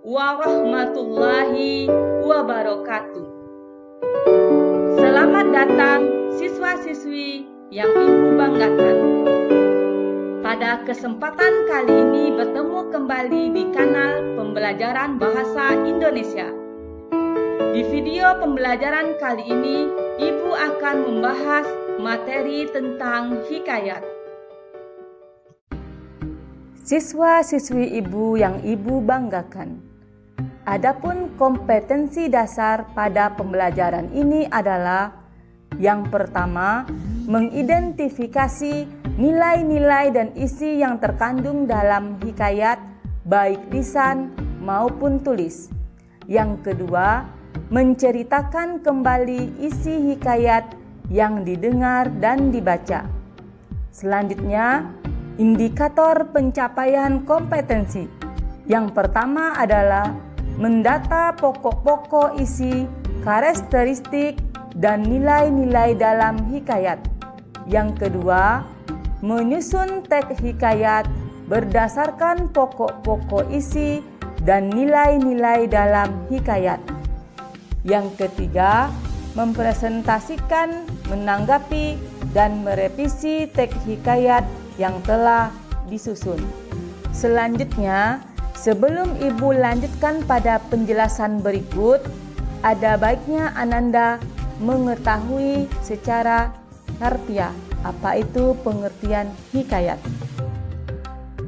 warahmatullahi wabarakatuh. Selamat datang siswa-siswi yang Ibu banggakan. Pada kesempatan kali ini bertemu kembali di kanal Pembelajaran Bahasa Indonesia. Di video pembelajaran kali ini, Ibu akan membahas materi tentang hikayat. Siswa-siswi Ibu yang Ibu banggakan. Adapun kompetensi dasar pada pembelajaran ini adalah yang pertama, mengidentifikasi nilai-nilai dan isi yang terkandung dalam hikayat, baik lisan maupun tulis. Yang kedua, menceritakan kembali isi hikayat yang didengar dan dibaca. Selanjutnya, indikator pencapaian kompetensi. Yang pertama adalah mendata pokok-pokok isi, karakteristik, dan nilai-nilai dalam hikayat. Yang kedua, menyusun teks hikayat berdasarkan pokok-pokok isi dan nilai-nilai dalam hikayat. Yang ketiga, mempresentasikan, menanggapi, dan merevisi teks hikayat yang telah disusun. Selanjutnya, sebelum Ibu lanjutkan pada penjelasan berikut, ada baiknya Ananda mengetahui secara harfiah apa itu pengertian hikayat.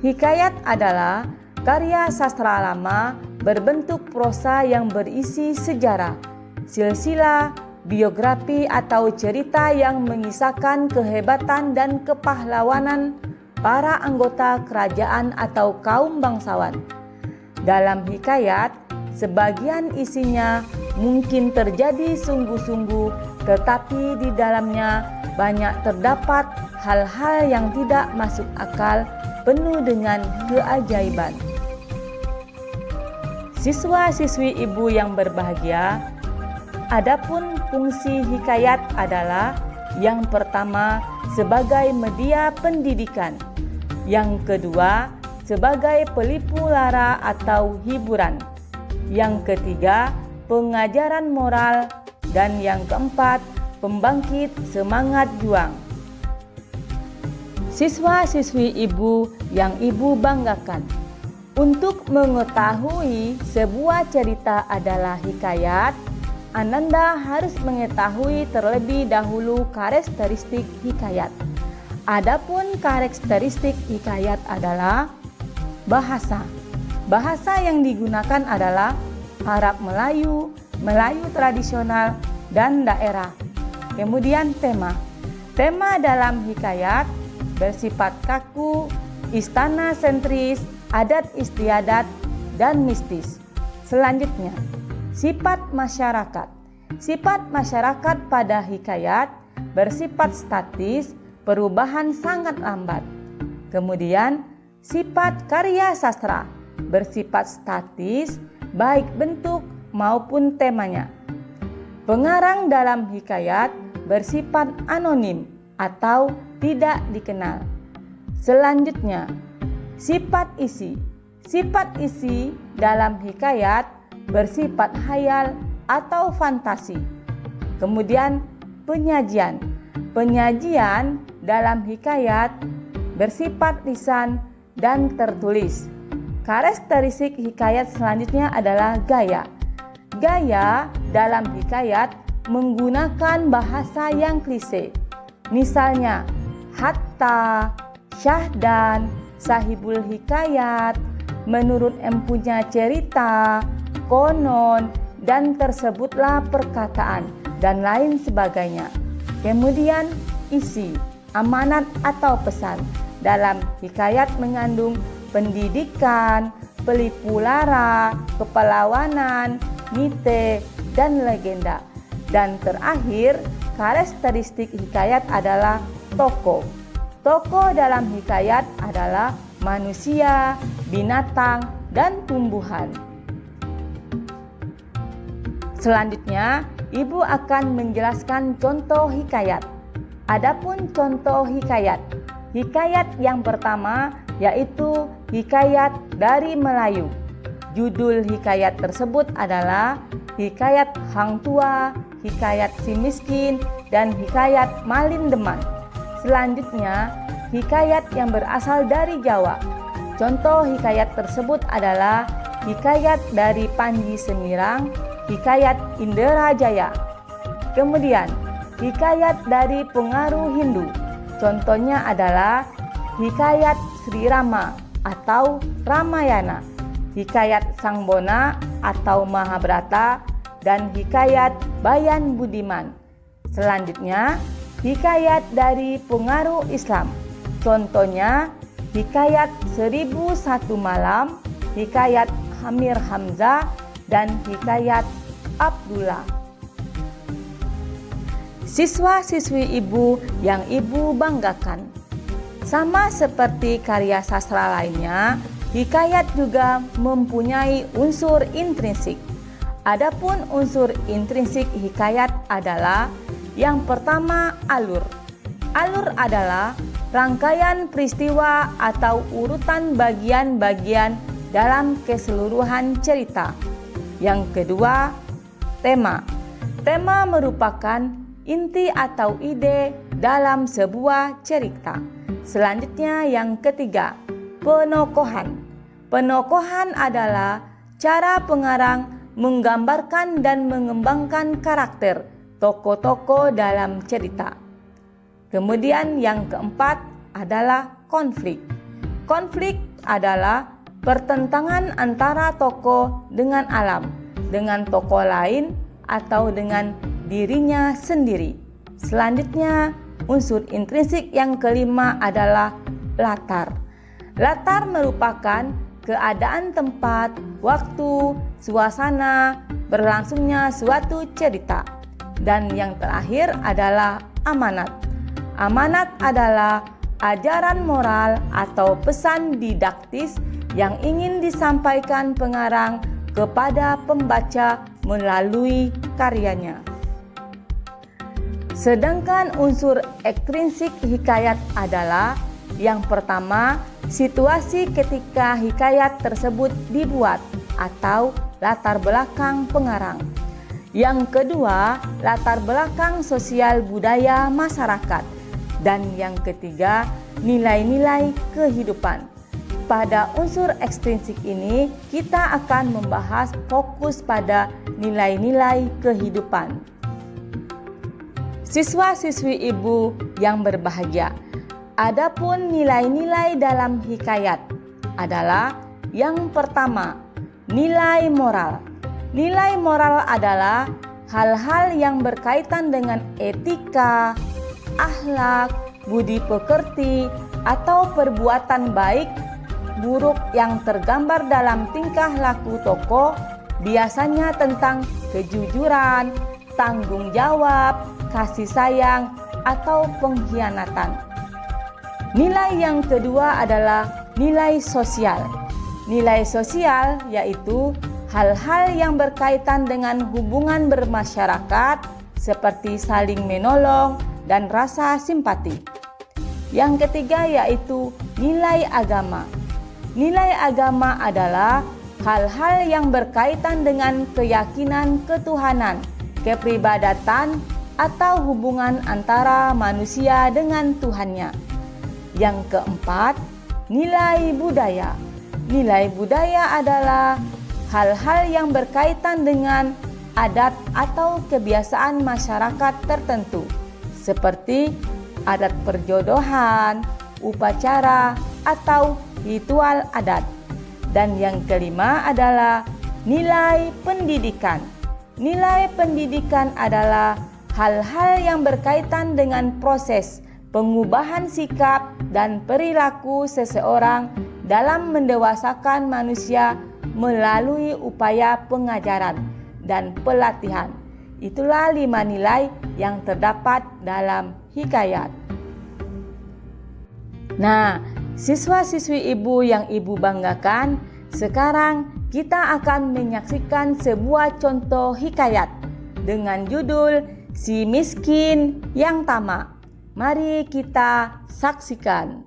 Hikayat adalah karya sastra lama berbentuk prosa yang berisi sejarah, silsilah, biografi atau cerita yang mengisahkan kehebatan dan kepahlawanan para anggota kerajaan atau kaum bangsawan. Dalam hikayat, sebagian isinya mungkin terjadi sungguh-sungguh, tetapi di dalamnya banyak terdapat hal-hal yang tidak masuk akal, penuh dengan keajaiban. Siswa-siswi Ibu yang berbahagia, adapun fungsi hikayat adalah yang pertama sebagai media pendidikan, yang kedua sebagai pelipu lara atau hiburan, yang ketiga pengajaran moral, dan yang keempat pembangkit semangat juang. Siswa-siswi Ibu yang Ibu banggakan, untuk mengetahui sebuah cerita adalah hikayat, Ananda harus mengetahui terlebih dahulu karakteristik hikayat. Adapun karakteristik hikayat adalah bahasa. Bahasa yang digunakan adalah Arab Melayu, Melayu tradisional, dan daerah. Kemudian tema. Tema dalam hikayat bersifat kaku, istana sentris, adat istiadat, dan mistis. Selanjutnya, sifat masyarakat. Sifat masyarakat pada hikayat bersifat statis, perubahan sangat lambat. Kemudian, sifat karya sastra bersifat statis, baik bentuk maupun temanya. Pengarang dalam hikayat bersifat anonim atau tidak dikenal. Selanjutnya, sifat isi. Sifat isi dalam hikayat bersifat khayal atau fantasi. Kemudian, penyajian. Penyajian dalam hikayat bersifat lisan dan tertulis. Karakteristik hikayat selanjutnya adalah gaya. Gaya dalam hikayat menggunakan bahasa yang klise. Misalnya, hatta, syahdan, sahibul hikayat, menurut empunya cerita, konon, dan tersebutlah perkataan, dan lain sebagainya. Kemudian, isi, amanat atau pesan. Dalam hikayat mengandung pendidikan, pelipu lara, kepahlawanan, mite, dan legenda. Dan terakhir, karakteristik hikayat adalah tokoh. Tokoh dalam hikayat adalah manusia, binatang, dan tumbuhan. Selanjutnya, Ibu akan menjelaskan contoh hikayat. Adapun contoh hikayat. Hikayat yang pertama yaitu hikayat dari Melayu. Judul hikayat tersebut adalah Hikayat Hang Tua, Hikayat Si Miskin, dan Hikayat Malin Deman. Selanjutnya, hikayat yang berasal dari Jawa. Contoh hikayat tersebut adalah hikayat dari Panji Semirang, hikayat Inderajaya. Kemudian, hikayat dari pengaruh Hindu. Contohnya adalah hikayat Sri Rama atau Ramayana, hikayat Sangbona atau Mahabharata, dan hikayat Bayan Budiman. Selanjutnya, hikayat dari pengaruh Islam. Contohnya, hikayat 1001 Malam, hikayat Amir Hamzah, dan hikayat Abdullah. Siswa-siswi ibu yang ibu banggakan. Sama seperti karya sastra lainnya, hikayat juga mempunyai unsur intrinsik. Adapun unsur intrinsik hikayat adalah yang pertama, alur. Alur adalah rangkaian peristiwa atau urutan bagian-bagian dalam keseluruhan cerita. Yang kedua, tema. Tema merupakan inti atau ide dalam sebuah cerita. Selanjutnya yang ketiga, penokohan. Penokohan adalah cara pengarang menggambarkan dan mengembangkan karakter tokoh-tokoh dalam cerita. Kemudian yang keempat adalah konflik. Konflik adalah pertentangan antara tokoh dengan alam, dengan tokoh lain, atau dengan dirinya sendiri. Selanjutnya, unsur intrinsik yang kelima adalah latar. Latar merupakan keadaan tempat, waktu, suasana, berlangsungnya suatu cerita. Dan yang terakhir adalah amanat. Amanat adalah ajaran moral atau pesan didaktis yang ingin disampaikan pengarang kepada pembaca melalui karyanya. Sedangkan unsur ekstrinsik hikayat adalah yang pertama, situasi ketika hikayat tersebut dibuat atau latar belakang pengarang. Yang kedua, latar belakang sosial budaya masyarakat. Dan yang ketiga, nilai-nilai kehidupan. Pada unsur ekstrinsik ini, kita akan membahas fokus pada nilai-nilai kehidupan. Siswa-siswi ibu yang berbahagia, adapun nilai-nilai dalam hikayat adalah yang pertama, nilai moral. Nilai moral adalah hal-hal yang berkaitan dengan etika, akhlak, budi pekerti, atau perbuatan baik buruk yang tergambar dalam tingkah laku tokoh, biasanya tentang kejujuran, tanggung jawab, kasih sayang, atau pengkhianatan. Nilai yang kedua adalah nilai sosial. Nilai sosial yaitu hal-hal yang berkaitan dengan hubungan bermasyarakat seperti saling menolong dan rasa simpati. Yang ketiga yaitu nilai agama. Nilai agama adalah hal-hal yang berkaitan dengan keyakinan ketuhanan, kepribadatan, atau hubungan antara manusia dengan Tuhannya. Yang keempat, nilai budaya. Nilai budaya adalah hal-hal yang berkaitan dengan adat atau kebiasaan masyarakat tertentu, seperti adat perjodohan, upacara, atau ritual adat. Dan yang kelima adalah nilai pendidikan. Nilai pendidikan adalah hal-hal yang berkaitan dengan proses pengubahan sikap dan perilaku seseorang dalam mendewasakan manusia melalui upaya pengajaran dan pelatihan. Itulah 5 nilai yang terdapat dalam hikayat. Nah, siswa-siswi ibu yang ibu banggakan, sekarang kita akan menyaksikan sebuah contoh hikayat dengan judul Si Miskin yang Tamak. Mari kita saksikan.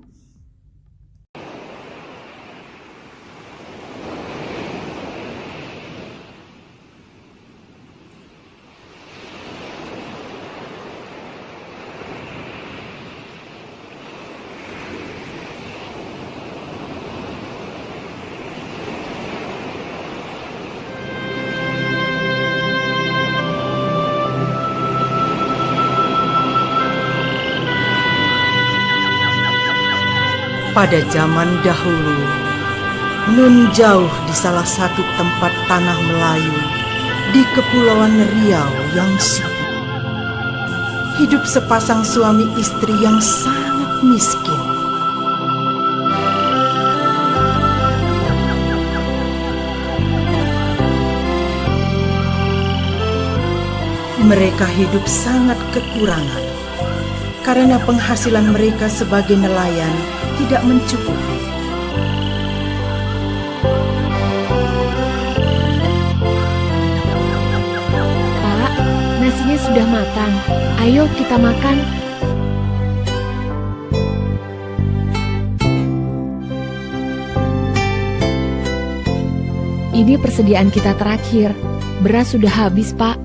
Pada zaman dahulu, nun jauh di salah satu tempat tanah Melayu di Kepulauan Riau yang subur, hidup sepasang suami istri yang sangat miskin. Mereka hidup sangat kekurangan karena penghasilan mereka sebagai nelayan tidak mencukupi. Pak, nasinya sudah matang. Ayo kita makan. Ini persediaan kita terakhir. Beras sudah habis, Pak.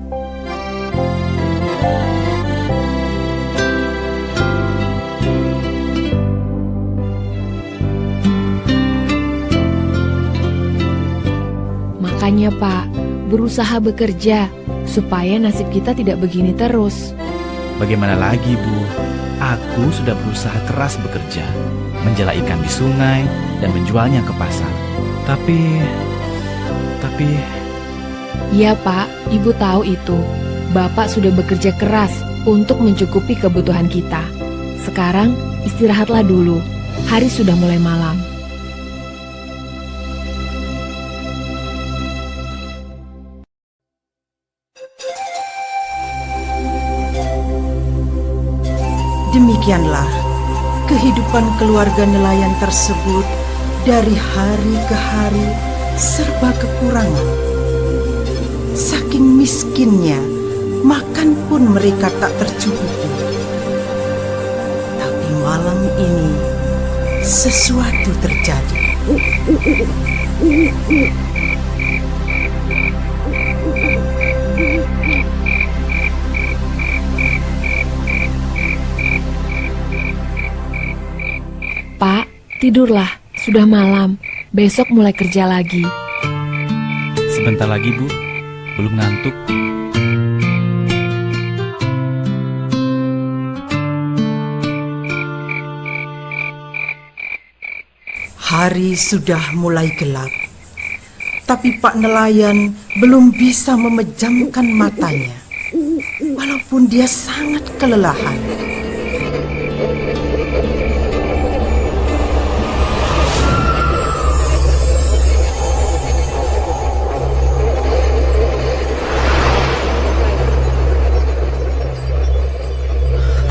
Makanya Pak, berusaha bekerja supaya nasib kita tidak begini terus. Bagaimana lagi, Bu? Aku sudah berusaha keras bekerja, menjala ikan di sungai dan menjualnya ke pasar. Tapi... Iya Pak, Ibu tahu itu. Bapak sudah bekerja keras untuk mencukupi kebutuhan kita. Sekarang istirahatlah dulu. Hari sudah mulai malam. Demikianlah kehidupan keluarga nelayan tersebut dari hari ke hari serba kekurangan. Saking miskinnya, makan pun mereka tak tercukupi. Tapi malam ini sesuatu terjadi. Pak, tidurlah. Sudah malam. Besok mulai kerja lagi. sebentar lagi, Bu. Belum ngantuk. Hari sudah mulai gelap, tapi Pak Nelayan belum bisa memejamkan matanya, walaupun dia sangat kelelahan.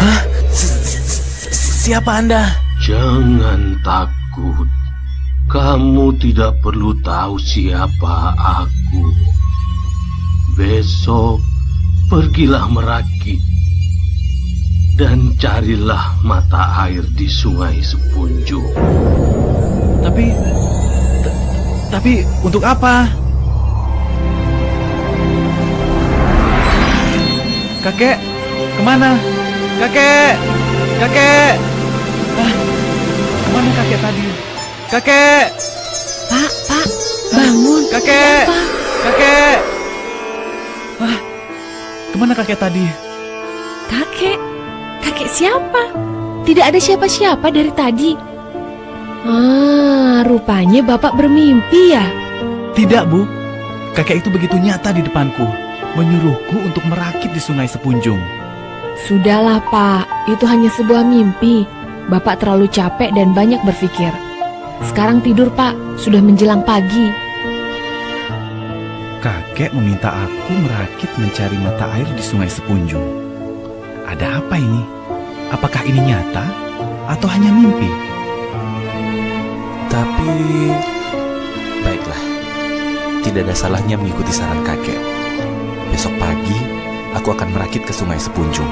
Hah? Siapa Anda? Jangan takut. Kamu tidak perlu tahu siapa aku. Besok pergilah merakit dan carilah mata air di Sungai Sepunjung. Tapi untuk apa? Kakek, kemana? Kakek! Kakek! Kemana kakek tadi? Kakek! Pak, bangun. Kakek! Apa? Kakek! Kemana kakek tadi? Kakek? Kakek siapa? Tidak ada siapa-siapa dari tadi. Rupanya Bapak bermimpi ya? Tidak, Bu. Kakek itu begitu nyata di depanku, menyuruhku untuk merakit di Sungai Sepunjung. Sudahlah Pak, itu hanya sebuah mimpi. Bapak terlalu capek dan banyak berpikir. Sekarang tidur Pak, sudah menjelang pagi. Kakek meminta aku merakit mencari mata air di Sungai Sepunjung. Ada apa ini? Apakah ini nyata atau hanya mimpi? Tapi, baiklah, tidak ada salahnya mengikuti saran kakek. Besok pagi, aku akan merakit ke Sungai Sepunjung.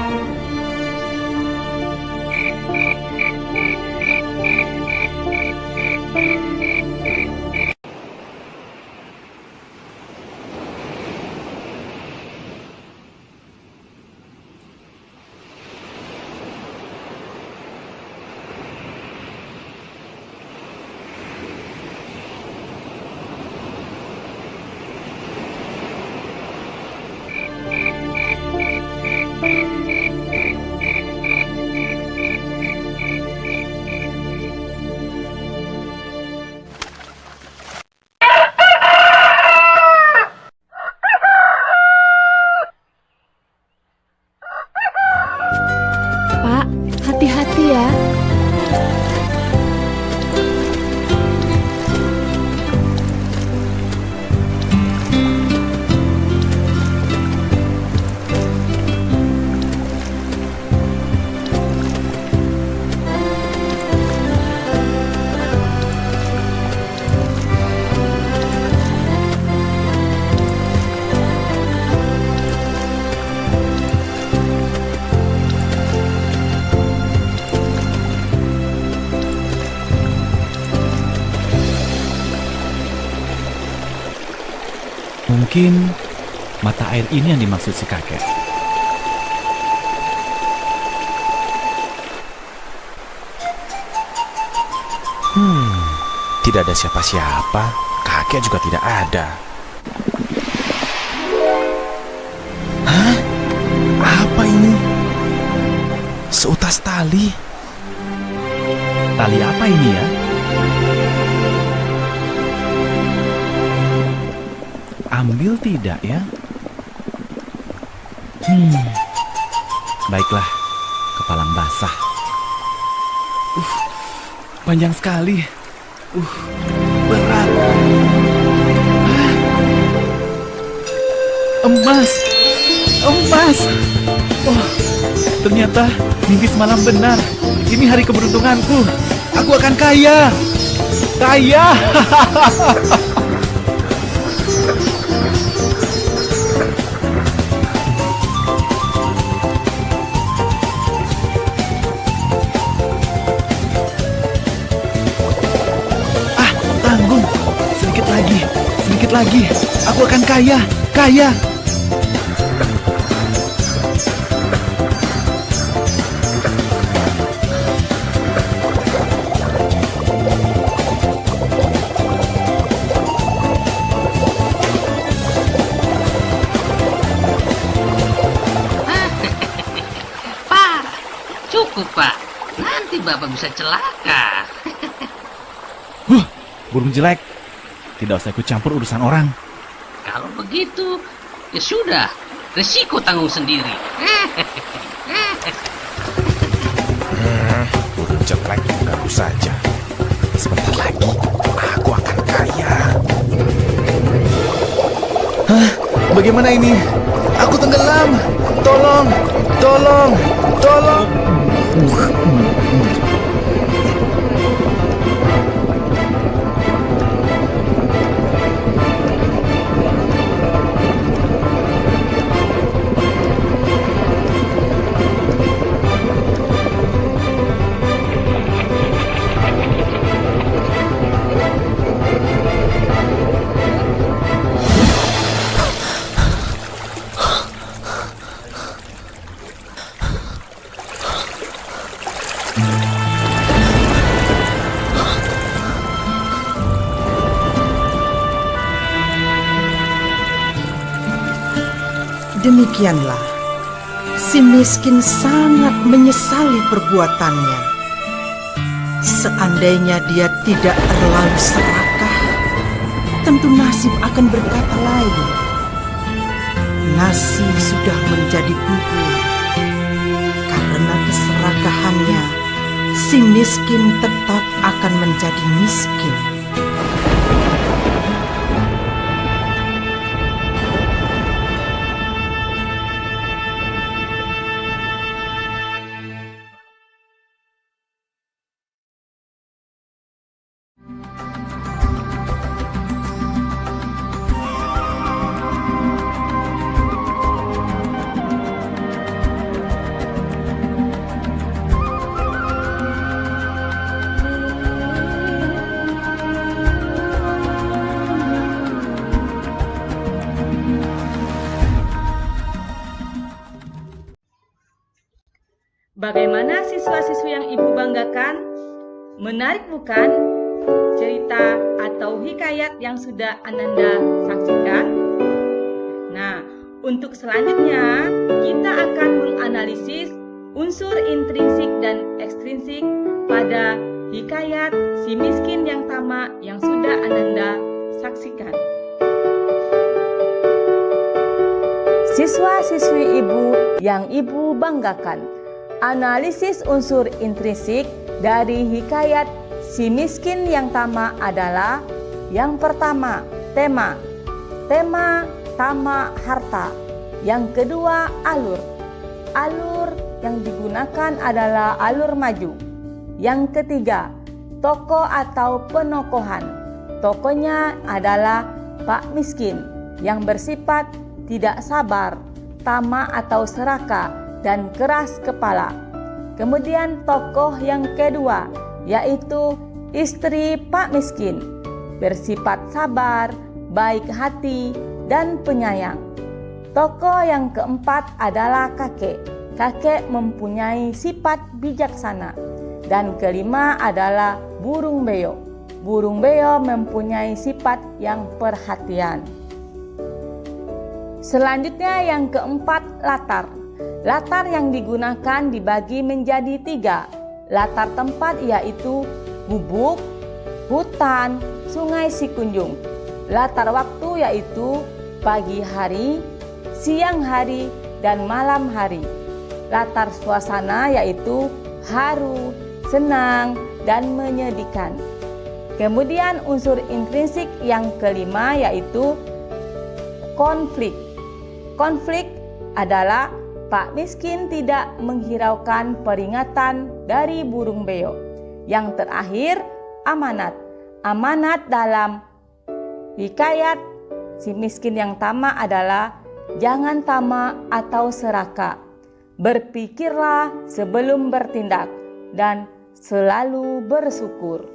Mungkin mata air ini yang dimaksud si kakek. Tidak ada siapa-siapa. Kakek juga tidak ada. Hah? Apa ini? Seutas tali. Tali apa ini ya? Ambil tidak ya? Baiklah, kepalang basah. Panjang sekali. Berat. Emas. Emas. Oh, ternyata mimpi semalam benar. Ini hari keberuntunganku. Aku akan kaya. Kaya. Tanggung. Sedikit lagi. Aku akan kaya. Kaya. Cukup, Pak. Nanti Bapak bisa celaka. Burung jelek. Tidak usah ikut campur urusan orang. Kalau begitu, ya sudah. Resiko tanggung sendiri. Burung jelek baru saja. Sebentar lagi aku akan kaya. Bagaimana ini? Aku tenggelam. Tolong. Tolong. Tolong. Demikianlah, si miskin sangat menyesali perbuatannya. Seandainya dia tidak terlalu serakah, tentu nasib akan berkata lain. Nasi sudah menjadi bubur. Karena keserakahannya, si miskin tetap akan menjadi miskin. Bagaimana siswa-siswi yang Ibu banggakan? Menarik bukan? Cerita atau hikayat yang sudah Ananda saksikan? Nah, untuk selanjutnya kita akan menganalisis unsur intrinsik dan ekstrinsik pada hikayat si miskin yang tamak yang sudah Ananda saksikan. Siswa-siswi Ibu yang Ibu banggakan. Analisis unsur intrinsik dari hikayat si miskin yang tamak adalah: yang pertama, tema. Tema tamak harta. Yang kedua, alur. Alur yang digunakan adalah alur maju. Yang ketiga, tokoh atau penokohan. Tokohnya adalah Pak Miskin yang bersifat tidak sabar, tamak atau serakah, dan keras kepala. Kemudian tokoh yang kedua yaitu istri Pak Miskin, bersifat sabar, baik hati, dan penyayang. Tokoh yang keempat adalah kakek. Kakek mempunyai sifat bijaksana. Dan kelima adalah burung beo. Burung beo mempunyai sifat yang perhatian. Selanjutnya yang keempat, latar. Latar yang digunakan dibagi menjadi 3. Latar tempat yaitu gubuk, hutan, sungai Cikunjung. Latar waktu yaitu pagi hari, siang hari, dan malam hari. Latar suasana yaitu haru, senang, dan menyedihkan. Kemudian unsur intrinsik yang kelima yaitu konflik. Konflik adalah Pak Miskin tidak menghiraukan peringatan dari burung beo. Yang terakhir, amanat. Amanat dalam hikayat si miskin yang tamak adalah jangan tamak atau serakah. Berpikirlah sebelum bertindak dan selalu bersyukur.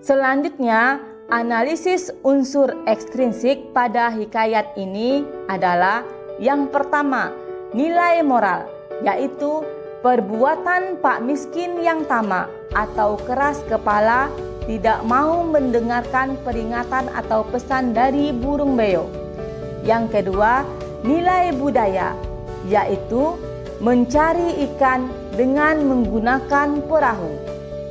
Selanjutnya, analisis unsur ekstrinsik pada hikayat ini adalah yang pertama, nilai moral, yaitu perbuatan Pak Miskin yang tamak atau keras kepala tidak mau mendengarkan peringatan atau pesan dari burung beo. Yang kedua, nilai budaya, yaitu mencari ikan dengan menggunakan perahu.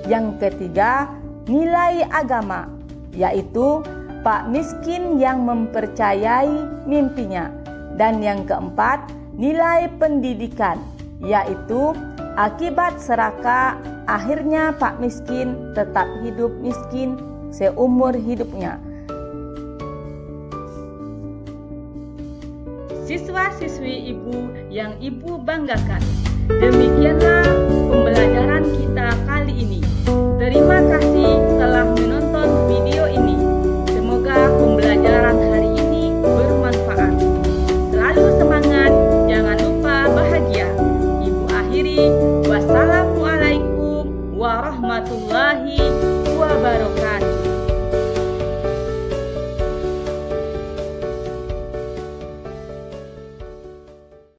Yang ketiga, nilai agama, yaitu Pak Miskin yang mempercayai mimpinya. Dan yang keempat, nilai pendidikan, yaitu akibat serakah akhirnya Pak Miskin tetap hidup miskin seumur hidupnya. Siswa-siswi ibu yang ibu banggakan, demikianlah pembelajaran kita kali ini. Terima kasih telah menonton video ini. Semoga pembelajaran hari ini bermanfaat. Selalu semangat, jangan lupa bahagia. Ibu akhiri, wassalamualaikum warahmatullahi